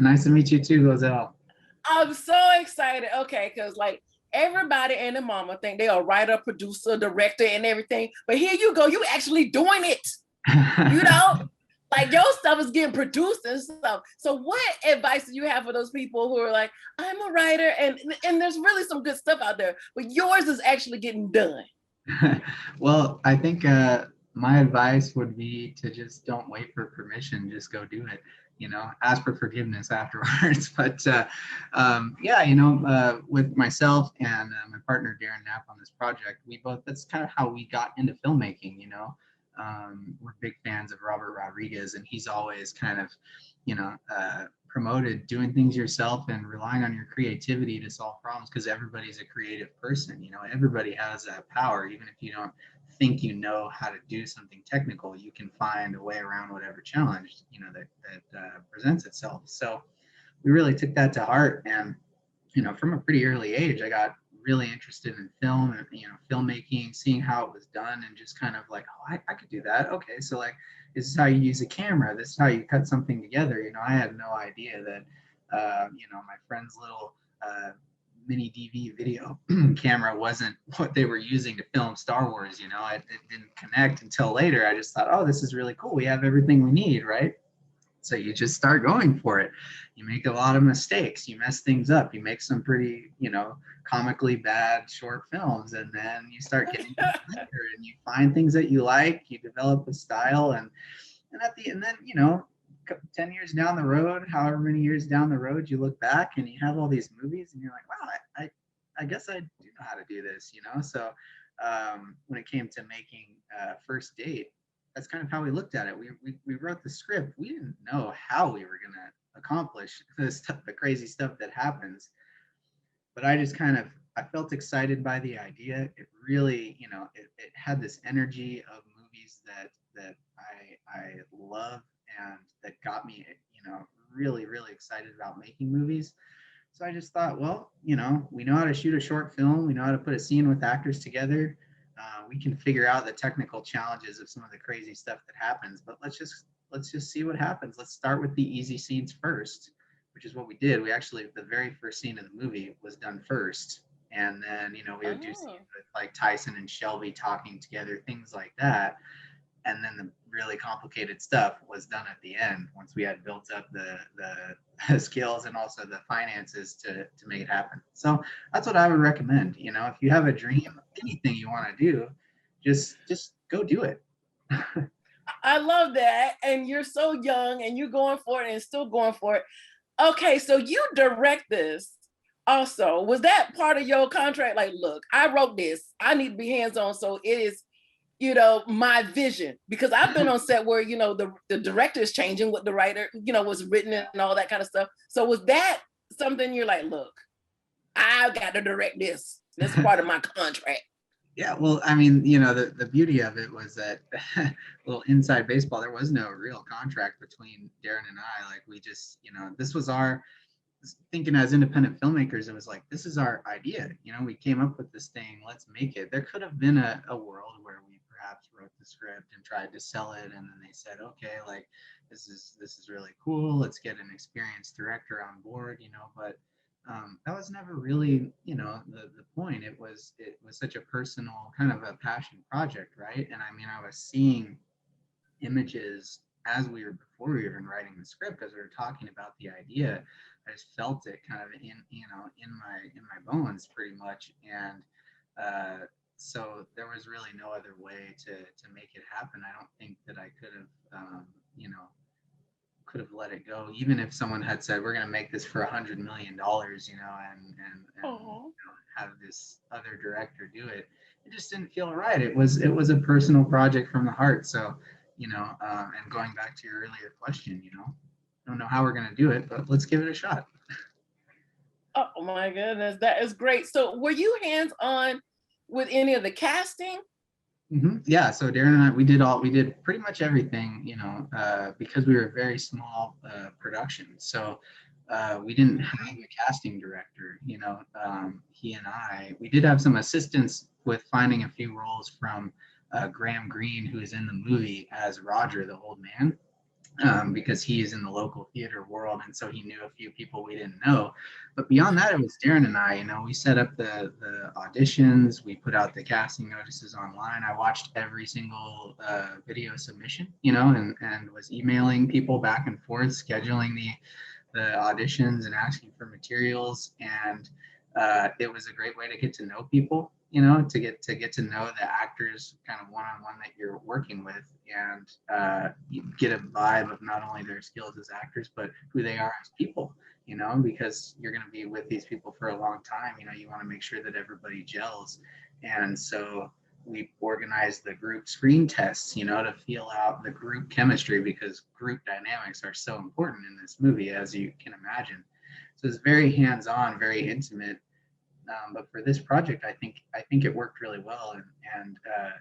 Nice to meet you too, Lozelle. I'm so excited. Okay, because like everybody and the mama think they are writer, producer, director, and everything. But here you go, you actually doing it. You know, like your stuff is getting produced and stuff. So what advice do you have for those people who are like, I'm a writer and there's really some good stuff out there, but yours is actually getting done? Well, I think my advice would be to just don't wait for permission, just go do it. Ask for forgiveness afterwards. But yeah, with myself and my partner Darren Knapp on this project, that's kind of how we got into filmmaking. We're big fans of Robert Rodriguez, and he's always kind of, promoted doing things yourself and relying on your creativity to solve problems, because everybody's a creative person. Everybody has that power. Even if you don't think you know how to do something technical, you can find a way around whatever challenge that presents itself. So we really took that to heart, and from a pretty early age I got really interested in film and filmmaking, seeing how it was done, and just kind of like, oh, I could do that. Okay, so like, this is how you use a camera, this is how you cut something together. I had no idea that my friend's little mini DV video camera wasn't what they were using to film Star Wars. It didn't connect until later. I just thought, oh, this is really cool, we have everything we need, right? So you just start going for it. You make a lot of mistakes, you mess things up, you make some pretty, comically bad short films, and then you start getting better, and you find things that you like, you develop a style, and then 10 years down the road, however many years down the road, you look back and you have all these movies and you're like, wow, I guess I do know how to do this. So when it came to making First Date, that's kind of how we looked at it. We wrote the script. We didn't know how we were going to accomplish the crazy stuff that happens. But I felt excited by the idea. It really, it had this energy of movies that I love, and that got me, really, really excited about making movies. So I just thought, well, we know how to shoot a short film. We know how to put a scene with actors together. We can figure out the technical challenges of some of the crazy stuff that happens, but let's just see what happens. Let's start with the easy scenes first, which is what we did. We actually, the very first scene of the movie was done first. And then, we would do scenes with like Tyson and Shelby talking together, things like that. And then the really complicated stuff was done at the end, once we had built up the skills and also the finances to make it happen. So that's what I would recommend. If you have a dream, anything you want to do, just go do it. I love that. And you're so young and you're going for it and still going for it. Okay, so you direct this also. Was that part of your contract? Like, look, I wrote this, I need to be hands-on, so it is, my vision. Because I've been on set where, the director is changing what the writer, was written and all that kind of stuff. So was that something you're like, look, I've got to direct this. This is part of my contract. Yeah, well, I mean, the beauty of it was that little inside baseball, there was no real contract between Darren and I. Like, we just, this was our thinking as independent filmmakers. It was like, this is our idea. We came up with this thing, let's make it. There could have been a world where we perhaps wrote the script and tried to sell it, and then they said, okay, like, this is really cool, let's get an experienced director on board, but that was never really, the point. It was such a personal, kind of a passion project, right? And I mean, I was seeing images before we were even writing the script, as we were talking about the idea. I just felt it kind of in my bones, pretty much. And so there was really no other way to make it happen. I don't think that I could have could have let it go, even if someone had said, we're going to make this for $100 million, and have this other director do it. It just didn't feel right. It was a personal project from the heart. So, and going back to your earlier question, don't know how we're going to do it, but let's give it a shot. Oh my goodness, that is great. So were you hands-on with any of the casting? Mm-hmm. Yeah, so Darren and I, we did pretty much everything, because we were a very small production. So we didn't have a casting director. He and we did have some assistance with finding a few roles from Graham Greene, who is in the movie as Roger, the old man. because he's in the local theater world, and so he knew a few people we didn't know. But beyond that, it was Darren and I. We set up the auditions, we put out the casting notices online. I watched every single video submission, and was emailing people back and forth, scheduling the auditions and asking for materials. And it was a great way to get to know people, to get to know the actors kind of one-on-one that you're working with, and you get a vibe of not only their skills as actors, but who they are as people, because you're going to be with these people for a long time. You want to make sure that everybody gels. And so we organized the group screen tests, to feel out the group chemistry, because group dynamics are so important in this movie, as you can imagine. So it's very hands-on, very intimate. But for this project, I think it worked really well, and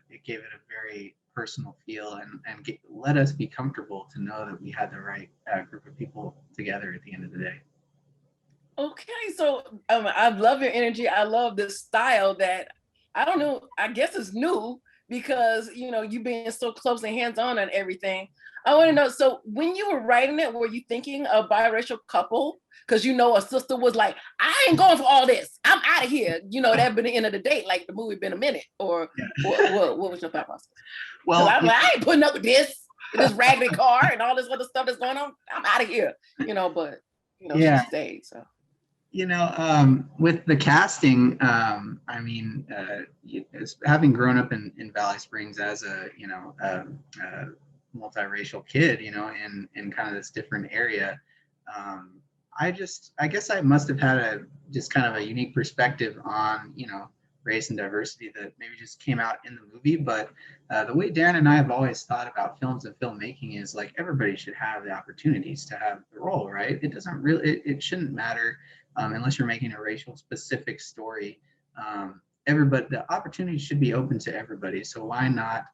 it gave it a very personal feel, and let us be comfortable to know that we had the right group of people together at the end of the day. Okay, so I love your energy. I love the style that, I don't know, I guess it's new, because you being so close and hands-on on everything. I want to know, so when you were writing it, were you thinking a biracial couple? Because a sister was like, I ain't going for all this, I'm out of here. That'd been the end of the date, like the movie been a minute. Or what was your thought process? Well, I'm like, I ain't putting up with this raggedy car and all this other stuff that's going on. I'm out of here. But Yeah. she stayed. So with the casting, having grown up in Valley Springs as a multiracial kid, in kind of this different area, I guess I must have had just kind of a unique perspective on race and diversity that maybe just came out in the movie. But the way Darren and I have always thought about films and filmmaking is like, everybody should have the opportunities to have the role, right? It doesn't really, it shouldn't matter unless you're making a racial specific story. Everybody, the opportunity should be open to everybody. So why not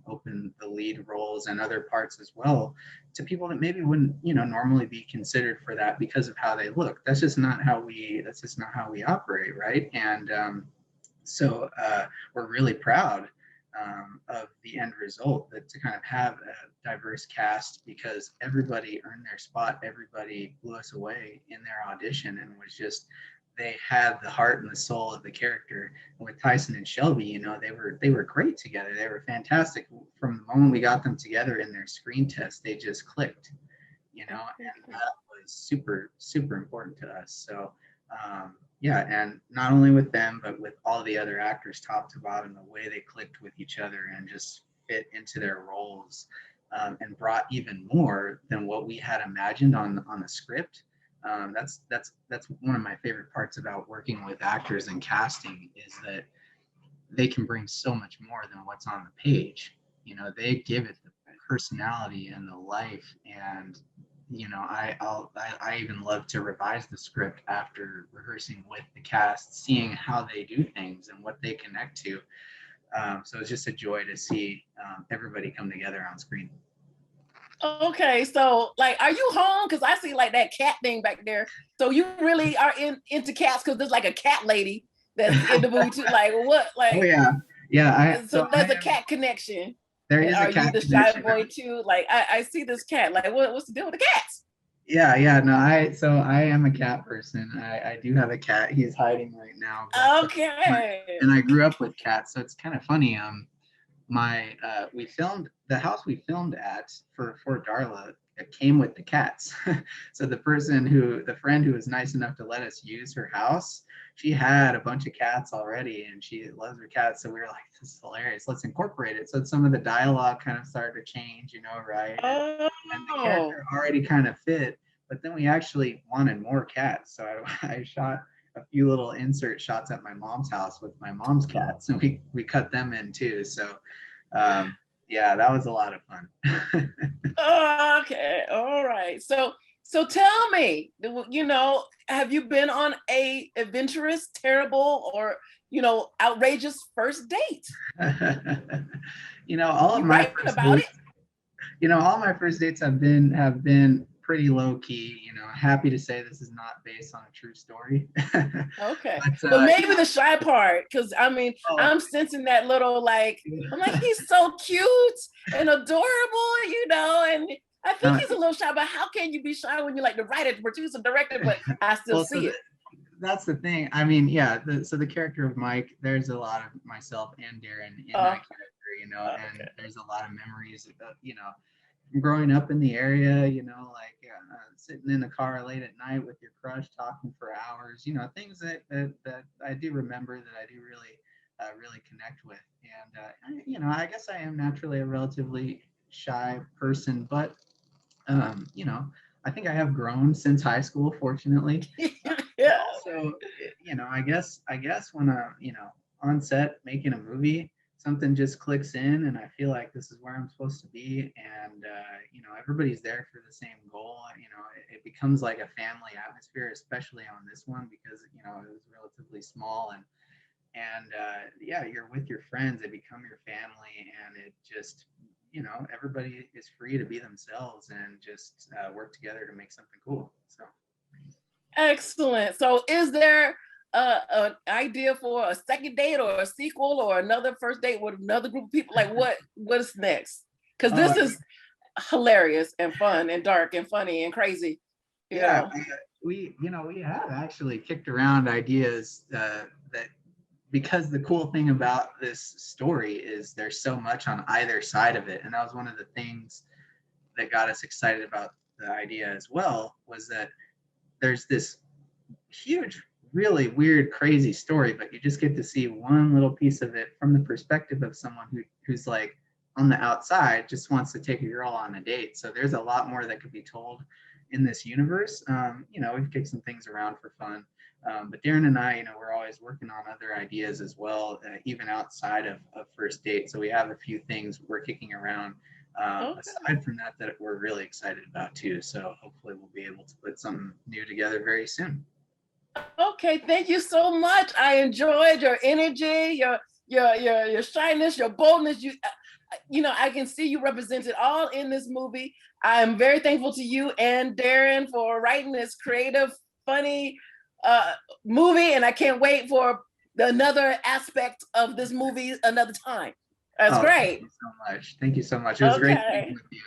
open the lead roles and other parts as well to people that maybe wouldn't, normally be considered for that because of how they look. That's just not how we operate, right? And so we're really proud of the end result, that to kind of have a diverse cast, because everybody earned their spot. Everybody blew us away in their audition, and was just, they had the heart and the soul of the character. And with Tyson and Shelby, they were great together. They were fantastic. From the moment we got them together in their screen test, they just clicked, and that was super, super important to us. So yeah, and not only with them, but with all the other actors, top to bottom, the way they clicked with each other and just fit into their roles, and brought even more than what we had imagined on the script. That's one of my favorite parts about working with actors and casting, is that they can bring so much more than what's on the page. They give it the personality and the life. And I even love to revise the script after rehearsing with the cast, seeing how they do things and what they connect to. So it's just a joy to see everybody come together on screen. Okay, so like, are you home? Because I see like that cat thing back there. So you really are into cats, because there's like a cat lady that's in the movie too. Like what? Like, oh yeah. So there's a cat connection. There is a cat. Are you the shy boy too? Like I see this cat. Like what's the deal with the cats? Yeah. No, I am a cat person. I do have a cat. He's hiding right now. Okay. And I grew up with cats, so it's kind of funny. We filmed the house we filmed at for Darla. It came with the cats. So the friend who was nice enough to let us use her house, she had a bunch of cats already, and she loves her cats. So we were like, this is hilarious. Let's incorporate it. So some of the dialogue kind of started to change, right? Oh. And the character already kind of fit, but then we actually wanted more cats. So I shot a few little insert shots at my mom's house with my mom's cats, and we cut them in too. So yeah, that was a lot of fun. Okay, all right. So tell me, have you been on a adventurous, terrible, or outrageous first date? All of my first dates, all my first dates have been pretty low key. Happy to say this is not based on a true story. Okay, but maybe the shy part, because I'm sensing that little, like, I'm like, he's so cute and adorable, and I think he's a little shy, but how can you be shy when you're like the writer, the producer, director, but I still well, see it. That's the thing. I mean, yeah. So the character of Mike, there's a lot of myself and Darren in that character, you know, and there's a lot of memories of, you know, growing up in the area, you know, like sitting in the car late at night with your crush, talking for hours, you know, things that I do remember, that I do really connect with. And you know, I guess I am naturally a relatively shy person, but you know, I think I have grown since high school, fortunately. Yeah. Also, you know, I guess when you know, on set making a movie, something just clicks in, and I feel like this is where I'm supposed to be, and you know, everybody's there for the same goal. You know, it becomes like a family atmosphere, especially on this one, because you know, it was relatively small, and yeah, you're with your friends, they become your family, and it just, you know, everybody is free to be themselves and just work together to make something cool. So Excellent. So is there an idea for a second date or a sequel or another first date with another group of people? Like what's next? Because this is hilarious and fun and dark and funny and crazy. Yeah, we have actually kicked around ideas that, because the cool thing about this story is there's so much on either side of it, and that was one of the things that got us excited about the idea as well, was that there's this huge, really weird, crazy story, but you just get to see one little piece of it from the perspective of someone who's like on the outside, just wants to take a girl on a date. So there's a lot more that could be told in this universe. You know, we've kicked some things around for fun. But Darren and I, you know, we're always working on other ideas as well, even outside of first date. So we have a few things we're kicking around aside from that we're really excited about too. So hopefully we'll be able to put something new together very soon. Okay, thank you so much. I enjoyed your energy, your shyness, your boldness. You know, I can see you represented all in this movie. I am very thankful to you and Darren for writing this creative, funny movie, and I can't wait for another aspect of this movie another time. That's great. Thank you so much. Thank you so much. It was great speaking with you.